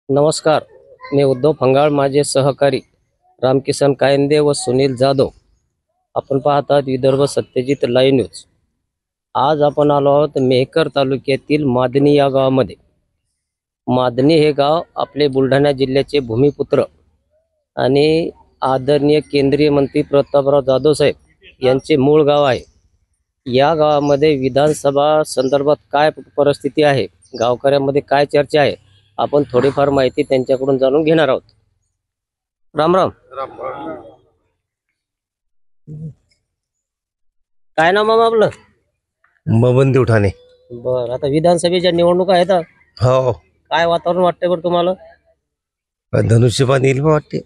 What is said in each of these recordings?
नमस्कार. मी उद्धव फंगाळ, माझे सहकारी रामकिसन कायंदे व सुनील जाधव. आपण पाहत आहात विदर्भ सत्यजित लाईव्ह न्यूज. आज आपण आलो आहोत मेहकर तालुक्यातील मादणी या गावामध्ये. मादणी हे गाव आपले बुलढाणा जिल्ह्याचे भूमिपुत्र आणि आदरणीय केंद्रीय मंत्री प्रतापराव जाधव साहेब यांचे मूळ गाव आहे. या गावामध्ये विधानसभा संदर्भात काय परिस्थिती आहे, गावकऱ्यांमध्ये काय चर्चा आहे, आपण थोडीफार माहिती त्यांच्याकडून जाणून घेणार आहोत. राम राम. काय नाव मामा आपलं? बबन देवठाणे. बर, आता विधानसभेच्या निवडणुका आहेत. हो, काय वातावरण वाटतंय बरं तुम्हाला? धनुष्यबाण येईल बा वाटते.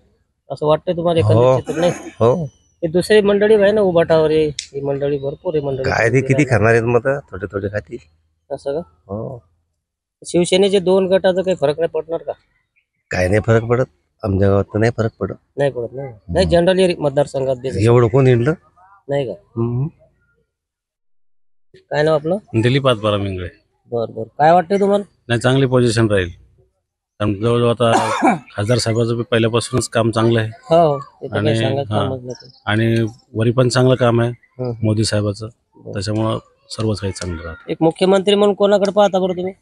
असं वाटतंय तुम्हाला? हो. एकंदरीत चित्र नाही. हो, हे दुसरी मंडळी आहे ना उभाटावर, ही मंडळी भरपूर आहे मंडळी. काय ते किती खाणार आहेत मत? थोडे थोडे खातील. असं का? हो, शिवसेनेचे दोन गटाचा काही फरक नाही पडणार का? काय नाही फरक पडत. आमच्या गावात तर नाही फरक पडत. नाही पडत नाही. नाही, जनरली मतदारसंघात एवढं कोण हिंडलं नाही का? काय नाव आपलं? दिलीप आतबारा मिंगळे. बर बर, काय वाटतंय तुम्हाला? नाही, चांगली पोझिशन राहील. कारण जवळजवळ आता खासदार साहेबाचं बी पहिल्यापासूनच काम चांगलं आहे. हो, ते तर काही आणि सांगायचं हा. कामच नाही. आणि वरी पण चांगलं काम आहे हं. मोदी साहेबाचं. त्याच्यामुळं सर्वच काही चांगलं राहतं. एक मुख्यमंत्री म्हणून कोणाकडे पाहता बरं तुम्ही?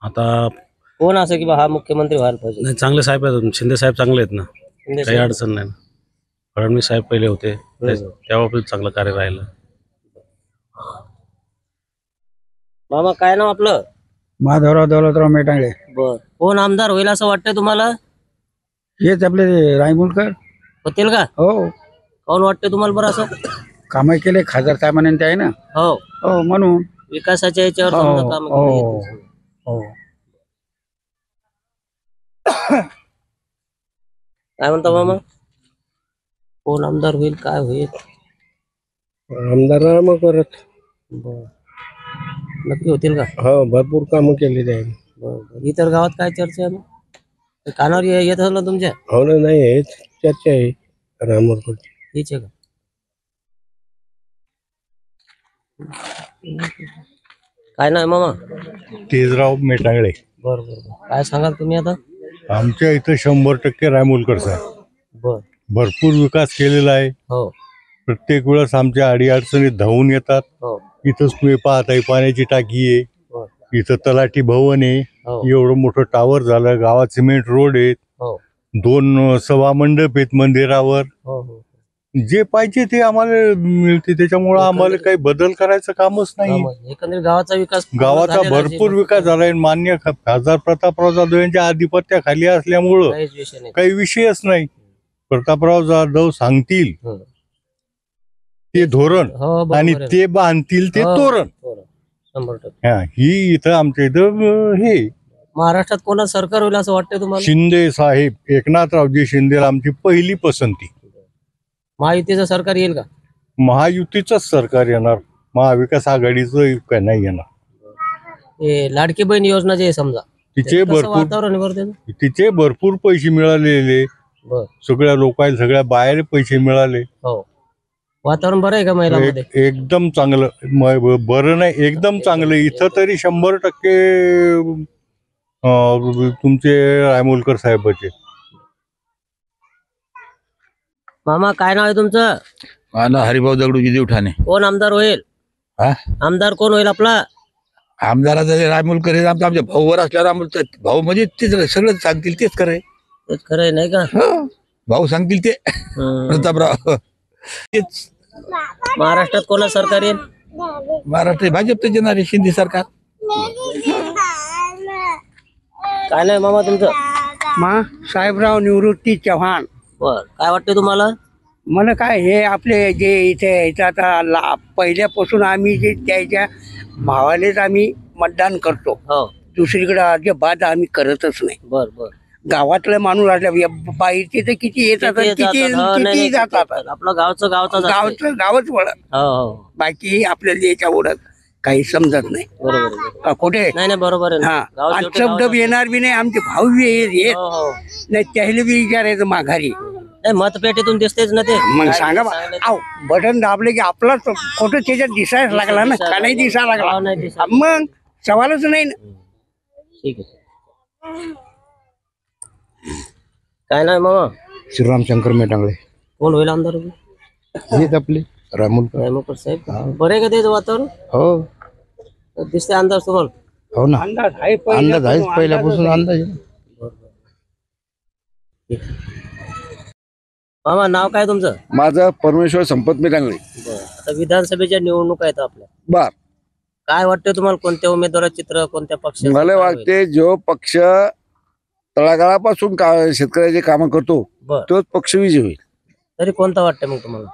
आता कोण असं की बा हा मुख्यमंत्री व्हायला पाहिजे? नाही, चांगले साहेब आहेत. शिंदे साहेब चांगले आहेत ना, शिंदे काही साहेब. अडचण नाही ना. फडणवीस साहेब पहिले होते, त्याबाबतीत चांगलं कार्य राहिलं. मामा, काय नाव आपलं? माधवराव दौलतराव मेटांगळे. बर, कोण आमदार होईल असं वाटतंय तुम्हाला? हेच आपले रायमुलकर. होतील का? हो, कोण वाटतंय तुम्हाला बरं असं? कामं केले खासदार साहेबांनी ते आहे ना. हो, हो, म्हणून. विकासाच्या याच्यावर हो, समजा काम हो, हो. काय म्हणता मामा? कोण आमदार होईल, काय होईल? आमदार मग करत. बर, नक्की होतील का? हो, भरपूर कामं केलेली आहे. बर, इतर गावात काय चर्चा आहे मग? ते कानावर येत असेल ना तुमच्या? हो ना, नाही हेच चर्चा आहे रामोरकडची. हेच आहे का? काय नाही मामा? तेजराव मेटांगळे. बर बर बर, काय सांगाल तुम्ही आता? आमच्या इथं 100% रायमुलकर साहेब. बर. भरपूर विकास केलेला आहे. हो प्रत्येक वेळेस आमच्या अडीअडचणीत धावून येतात. हो इथंच तुम्ही पाहताय पाण्याची टाकी आहे, हो इथं तलाठी भवन आहे, हो एवढं मोठं टावर झालं, गावात सिमेंट रोड आहेत, हो 2 सभा मंडप आहेत मंदिरावर. हो हो. जे पाहिजे ते आम्हाला मिळते. त्याच्यामुळं आम्हाला काही बदल करायचं कामच नाही. एकंदरीत गावाचा विकास पूर्ण गावाचा झालेला आहे. भरपूर विकास झालाय. मान्य खासदार प्रतापराव जाधव यांच्या आधिपत्याखाली असल्यामुळं काहीच विषय नाही. काही विषयच नाही. प्रतापराव जाधव सांगतील हं. ते धोरण हो, बरोबर आणि आहे. ते बांधतील ते हो, तोरण. तोरण. 100%. ही इथं आमच्या इथं हे महाराष्ट्रात कोणा सरकार होईल असं वाटतंय तुम्हाला? शिंदे साहेब, एकनाथरावजी शिंदे आमची पहिली पसंती. महायुतीचं सरकार येईल का? महायुतीचंच सरकार येणार. महाविकास आघाडीचं काय नाही येणार. हे लाडकी बहीण योजना जे आहे समजा, तिचे कसं भरपूर वातावरण आहे बरं त्याचं? तिचे भरपूर पैसे मिळालेले. बर. सगळ्या लोकांना सगळ्या बाहेर पैसे मिळाले. हो, वातावरण बरं आहे का महिलांमध्ये? एकदम चांगलं. बरं नाही, एकदम चांगलं. इथं तरी 100% तुमचे रायमुलकर साहेबाचे. मामा, काय नाव आहे तुमचं? मला हरिभाऊ दगडूजी देवठाणे. कोण आमदार होईल? हा? आमदार कोण होईल आपला? आमदाराचा रायमुलकर हे आमच्या भाऊवर असल्यावर आम्हाला भाऊ म्हणजे तेच सगळं सांगतील तेच करे. तेच खरं आहे नाही का? भाऊ सांगतील ते प्रतापराव तेच. महाराष्ट्रात कोणा सरकार येईल? महाराष्ट्र भाजपचं येणार आहे, शिंदे सरकार. काय नाही मामा तुमचं? मा साहेबराव निवृत्ती चव्हाण. बर, काय वाटतंय तुम्हाला? मला काय हे आपले जे इथे आता पहिल्यापासून आम्ही जे त्याच्या भावालेच आम्ही मतदान करतो. हो. दुसरीकडे अजिबात आम्ही करतच नाही. बर बर. गावातलं माणूस असल्या बाहेरचे तर किती येतात आणि किती जातात. आपलं गावचं गावच वळत. हो हो, बाकी आपल्याला याच्या ओढत काही समजत नाही. बरोबर आहे. का कुठे नाही नाही, बरोबर आहे ना. हा गाव आणि शेवटी शब्द गावाचं. येणार बी नाही. आमचे भाऊ बी येत हो हो. नाही. त्याला बी विचारायचं माघारी. नाही, मतपेटीतून दिसतेच ना ते. मग काय सांगा सांगलं ते? बा बटन दाबले की आपला फोटो त्याच्यात दिसायला लागला ना. का नाही दिसायला हो, नाही लागला? दिसायला. मग सवालच नाही ना. ठीक आहे. काय नाही मामा, श्रीराम शंकर मेटांगळे कोण होईल आमदार? हेच आपले रायमुलकर. रायमुलकर साहेब. बरं आहे का त्याचं वातावरण? हो दिसते अंदाज तुम्हाला? हो ना, अंदाज आहे अंदाज आहेच पहिल्यापासून अंदाज आहे. मामा नाव काय तुमचं? माझं परमेश्वर संपत मिरांगळे. आता विधानसभेच्या निवडणुका आहेत आपल्या. बर, काय वाटतं तुम्हाला, कोणत्या उमेदवाराचं चित्र, कोणत्या पक्षाचं मला काय होईल? वाटते जो पक्ष तळागाळापासून शेतकऱ्याचे काम करतो बर, तोच पक्ष विजय होईल. तरी कोणता वाटतं मग तुम्हाला?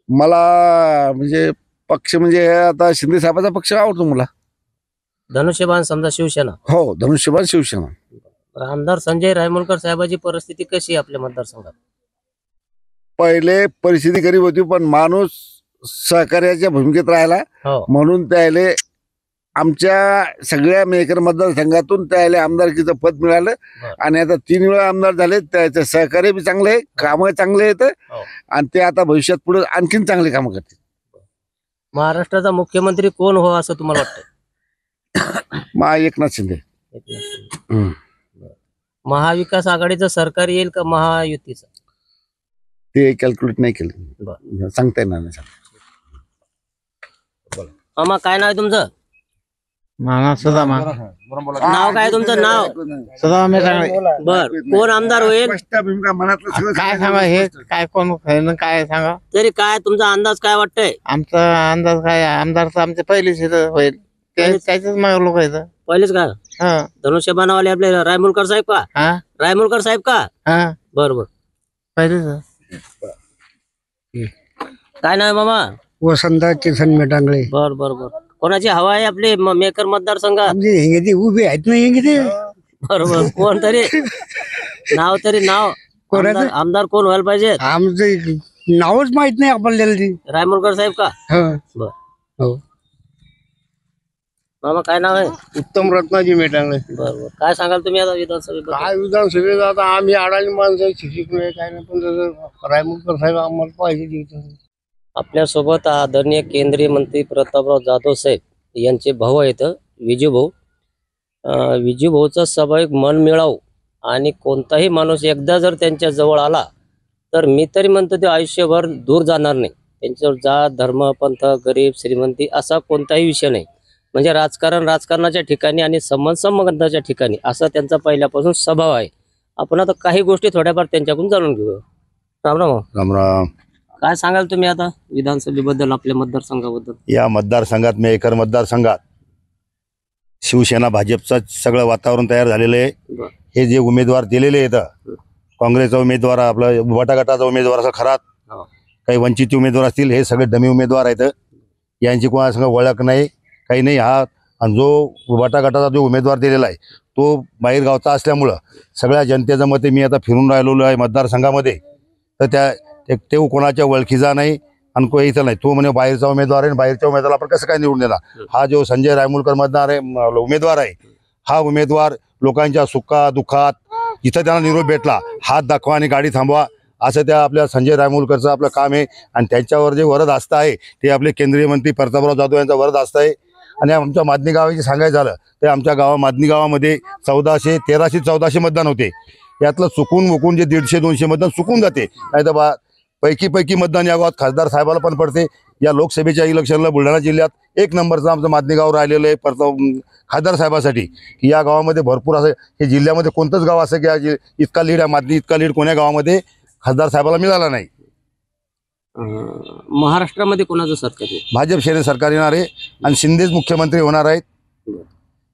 मला म्हणजे पक्ष म्हणजे आता शिंदे साहेबाचा पक्ष आवडतो मला. धनुष्यबाण समजा शिवसेना. हो, धनुष्यबाण शिवसेना. बरं, आमदार संजय रायमुलकर साहेबाची परिस्थिती कशी आहे आपल्या मतदारसंघात? पहिले परिस्थिती गरीब होती, पण माणूस सहकार्याच्या भूमिकेत राहिला हो, म्हणून त्याले आमच्या सगळ्या मेकर मतदारसंघातून त्याला आमदारकीचं पद मिळालं. बरं. आणि आता 3 वेळा आमदार झाले. त्याचं सहकार्य बी चांगलं आहे, कामं चांगले आहेत. हो. आणि ते आता भविष्यात पुढे आणखीन चांगले कामं करतील. महाराष्ट्राचा मुख्यमंत्री कोण हो असं तुम्हाला वाटतं? एकनाथ शिंदे. हम्म. महाविकास आघाडीचं सरकार येईल का महायुतीचं? ते कॅल्क्युलेट नाही केलं, सांगता येणार नाही. मामा काय नाव आहे तुमचं? सदामा नाव काय तुमचं नाव? सदामा मेटांगळे. बर, कोण आमदार होईल? काय सांगा हे, काय कोण काय सांगा, तरी काय तुमचा अंदाज काय वाटतंय? आमचा अंदाज काय, आमदारचं आमचे पहिलेच इथं होईल, त्याच्याच मागे लोक आहेत. पहिलेच का? हा धनुष्यबाणावाले आपले रायमुलकर साहेब का? हा रायमुलकर साहेब का? हा बरोबर. पहिलेच. काय नाव आहे मामा? वसंत किसन मेटांगळे. बर बर बर. कोणाची हवा आहे आपले मेकर मतदारसंघात? आमचे हेंगे उभे आहेत ना, हेंगे बरोबर. कोण तरी नाव, तरी नाव. कोणाचं? आमदार कोण व्हायला पाहिजे? आमचं नावच माहित नाही आपल्याला ते. रायमुलकर साहेब का? हो. बर. हो. मामा काय नाव आहे? उत्तम रत्नाजी मेटांगळे. बरोबर. काय सांगाल तुम्ही आता विधानसभेबद्दल? काय विधानसभेत आता आम्ही अडाणी माणसं, शिक्षित नाही काय नाही, पण तसं रायमुलकर साहेब आम्हाला पाहिजे तिथं. आपल्यासोबत आदरणीय केंद्रीय मंत्री प्रतापराव जाधव साहेब यांचे भाऊ आहेत विजूभाऊ. विजूभाऊचा स्वाभाविक मन मिळावं आणि कोणताही माणूस एकदा जर त्यांच्या जवळ आला तर मी तरी म्हणतो ते आयुष्यभर दूर जाणार नाही. त्यांच्यावर जात, धर्म, पंथ, गरीब, श्रीमंती असा कोणताही विषय नाही. म्हणजे राजकारणाच्या ठिकाणी आणि संबंधाच्या ठिकाणी असा त्यांचा पहिल्यापासून स्वभाव आहे. आपण आता काही गोष्टी थोड्याफार त्यांच्याकडून जाणून घेऊ. राम राम. राम राम. काय सांगाल तुम्ही आता विधानसभेबद्दल, आपल्या मतदारसंघाबद्दल? या मतदारसंघात मेकर मतदारसंघात शिवसेना भाजपचं सगळं वातावरण तयार झालेलं आहे. बरं. हे जे उमेदवार दिलेले आहेत, काँग्रेसचा उमेदवार, आपला उभाटा गटाचा उमेदवार असा खरात, हो. काही वंचित उमेदवार असतील, हे सगळे डमी उमेदवार आहेत. यांची कोणासंग ओळख नाही, काही नाही. हा आणि जो उभाटा गटाचा जो उमेदवार दिलेला आहे तो बाहेर गावचा असल्यामुळं सगळ्या जनतेचं मते मी आता फिरून राहिलेलो आहे मतदारसंघामध्ये, तर ते कोणाच्या ओळखीचा नाही आणि कोणी इथं नाही. तो म्हणे बाहेरचा उमेदवार आहे, बाहेरच्या उमेदवार आपण कसं काय निवडून देणार. हा जो संजय रायमुलकर उमेदवार आहे, हा उमेदवार लोकांच्या सुखा दुःखात इथं त्यांना निरोप भेटला, हात दाखवा आणि गाडी थांबवा, असं त्या आपल्या संजय रायमुलकरचं आपलं काम आहे. आणि त्यांच्यावर जे वरद हस्त आहे ते आपले केंद्रीय मंत्री प्रतापराव जाधव यांचा वरद हस्त आहे. आणि आमच्या मादनी गावाची सांगायचं झालं तर आमच्या मादनी गावामध्ये 1314 मतदान होते. यातलं चुकून जे 150-200 मतदान चुकून जाते, नाही तर पैकी मतदान या गावात खासदार साहेबाला पण पडते. या लोकसभेच्या इलेक्शनला बुलढाणा जिल्ह्यात 1 नंबरचं आमचं मादनी गाव राहिलेलं आहे खासदार साहेबासाठी. की या गावामध्ये भरपूर असं, हे जिल्ह्यामध्ये कोणतंच गाव असं की इतका लीड आहे, मादनी इतका लीड कोण्या गावामध्ये खासदार साहेबाला मिळाला नाही. महाराष्ट्रामध्ये कोणाचं सरकार आहे? भाजप सेने सरकार येणार आहे आणि शिंदेच मुख्यमंत्री होणार आहेत.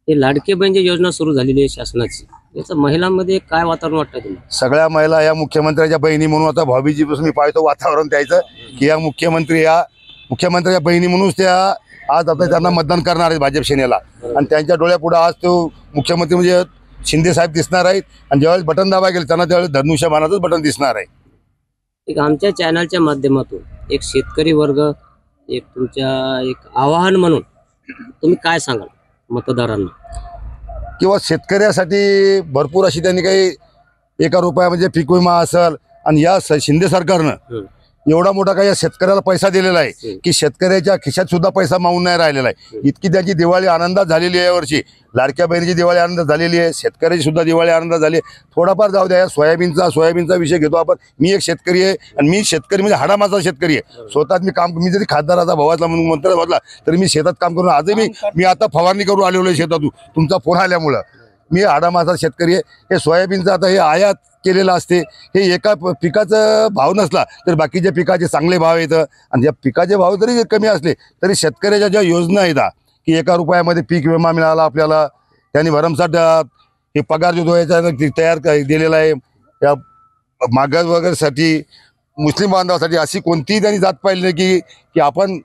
हे लाडके बहीण जी योजना सुरू झालेली आहे शासनाची, याचं महिलांमध्ये काय वातावरण वाटतं तुम्हाला? सगळ्या महिला या मुख्यमंत्र्याच्या बहिणी म्हणून, आता भाऊबीजीपासून मी पाहतो वातावरण त्याचं की या मुख्यमंत्र्याच्या बहिणी म्हणूनच त्या आज आता त्यांना मतदान करणार आहेत भाजप सेनेला. आणि त्यांच्या डोळ्यापुढे आज तो मुख्यमंत्री म्हणजे शिंदे साहेब दिसणार आहेत. आणि ज्यावेळेस बटन दाबा गेले त्यांना त्यावेळेस धनुष्यबाणाचंच बटन दिसणार आहे. एक आमच्या चॅनलच्या माध्यमातून एक शेतकरी वर्ग, एक तुमच्या एक आवाहन म्हणून तुम्ही काय सांगाल मतदारांना? किंवा शेतकऱ्यासाठी भरपूर अशी त्यांनी काही ₹1 म्हणजे पीक विमा असेल. आणि या शिंदे सरकारनं एवढा मोठा काही या शेतकऱ्याला पैसा दिलेला आहे की शेतकऱ्याच्या खिशात सुद्धा पैसा मावून नाही राहिलेला आहे. इतकी त्यांची दिवाळी आनंदात झालेली आहे यावर्षी. लाडक्या बहिणीची दिवाळी आनंदात झालेली आहे, शेतकऱ्याची सुद्धा दिवाळी आनंदात झाली आहे. थोडाफार जाऊ द्या, सोयाबीनचा विषय घेतो आपण. मी एक शेतकरी आहे आणि मी शेतकरी म्हणजे हाडामाचा शेतकरी आहे. स्वतःच मी जरी खासदाराचा भावाचा म्हणून मंत्री म्हटला तरी मी शेतात काम करून आजही मी आता फवारणी करून आलेलो आहे शेतातून तुमचा फोन आल्यामुळं. मी हाडामाचा शेतकरी आहे. हे सोयाबीनचं आता हे आयात केलेलं असते, हे एका पिकाचा भाव नसला तर बाकीच्या पिकाचे चांगले भाव येतं. आणि या पिकाचे भाव जरी कमी असले तरी शेतकऱ्याच्या ज्या योजना येतात की 1 रुपयामध्ये पीक विमा मिळाला आपल्याला, त्यांनी भरमसाठ हे पगार जो याचा तयार दिलेला आहे या मागास वगैरेसाठी, मुस्लिम बांधवासाठी. अशी कोणतीही त्यांनी जात पाहिली नाही की आपण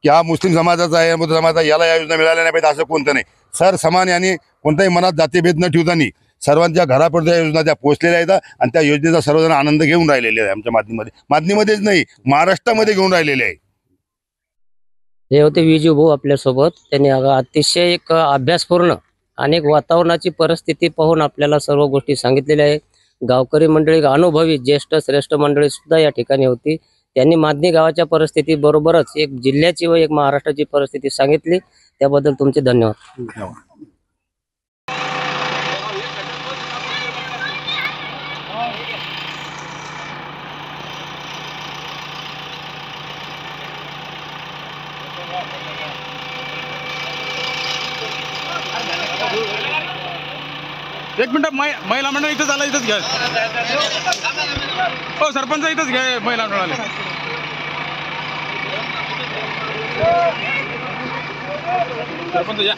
की हा मुस्लिम समाजाचा आहे, मुस्लिम समाजाचा, याला या योजना मिळाल्या नाही पाहिजे असं कोणतं नाही. सर समान यांनी कोणत्याही मनात जातीभेद न ठेवताना सर्वांच्या घरापर्यंत योजना त्या पोहोचलेल्या आहेत आणि त्या योजनेचा सर्वजण आनंद घेऊन राहिलेले आहे. आमच्या मातनीमध्येच नाही, महाराष्ट्रामध्ये घेऊन राहिलेले आहे. हे होते विजू भाऊ आपल्यासोबत. त्यांनी अतिशय एक अभ्यासपूर्ण अनेक वातावरणाची परिस्थिती पाहून आपल्याला सर्व गोष्टी सांगितलेल्या आहे. गावकरी मंडळी, अनुभवी ज्येष्ठ श्रेष्ठ मंडळी सुद्धा या ठिकाणी होती. त्यांनी मादनी गावाच्या परिस्थिती बरोबरच एक जिल्ह्याची व एक महाराष्ट्राची परिस्थिती सांगितली. त्याबद्दल तुमचे धन्यवाद. एक मिनिट, महिला मंडळ इथं झाला, इथंच घ्या. हो सरपंच इथंच घ्या महिला मंडळाला. सरपंच या.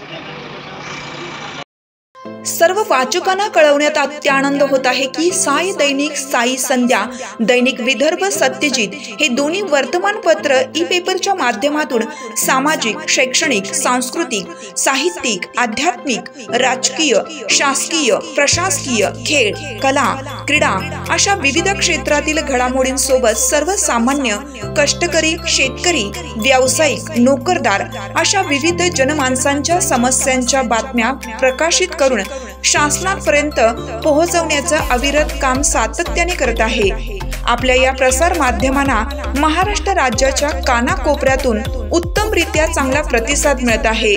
सर्व वाचकांना कळवण्यात अत्यानंद होत आहे की साई दैनिक, साई संध्या, दैनिक विदर्भ सत्यजित हे दोन्ही वर्तमानपत्र ई पेपरच्या माध्यमातून सामाजिक, शैक्षणिक, सांस्कृतिक, साहित्यिक, आध्यात्मिक, राजकीय, शासकीय, प्रशासकीय, खेळ, कला, क्रीडा अशा विविध क्षेत्रातील घडामोडींसोबत सर्वसामान्य, कष्टकरी, शेतकरी, व्यावसायिक, नोकरदार अशा विविध जनमानसांच्या समस्यांच्या बातम्या प्रकाशित करून शासनापर्यंत पोहोचवण्याचं अविरत काम सातत्याने करत आहे. आपल्या या प्रसार माध्यमांना महाराष्ट्र राज्याच्या कानाकोपऱ्यातून उत्तमरित्या चांगला प्रतिसाद मिळत आहे.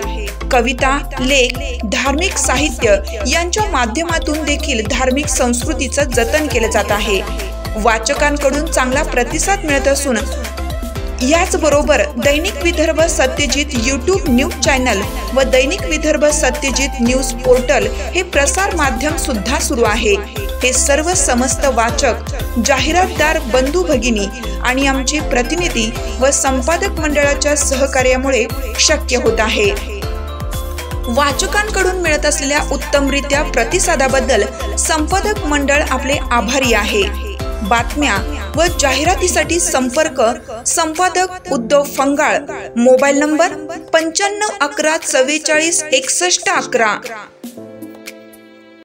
कविता, लेख, धार्मिक साहित्य यांच्या माध्यमातून देखील धार्मिक संस्कृतीचं जतन केलं जात आहे. वाचकांकडून चांगला प्रतिसाद मिळत असून याचबरोबर दैनिक Vidarbha Satyajit YouTube news channel व दैनिक विदर्भ सत्यजित न्यूज पोर्टल हे प्रसार माध्यम सुद्धा सुरू आहे. हे सर्व समस्त वाचक, जाहिरातदार बंधू भगिनी आणि आमचे प्रतिनिधी व संपादक मंडळाच्या सहकार्यामुळे शक्य होत आहे. वाचकांकडून मिळत असलेल्या उत्तमरित्या प्रतिसादाबद्दल संपादक मंडळ आपले आभारी आहे. बातम्या व जाहिरातीसाठी संपर्क संपादक उद्धव फंगाळ, मोबाईल नंबर 95 11 44 61 11.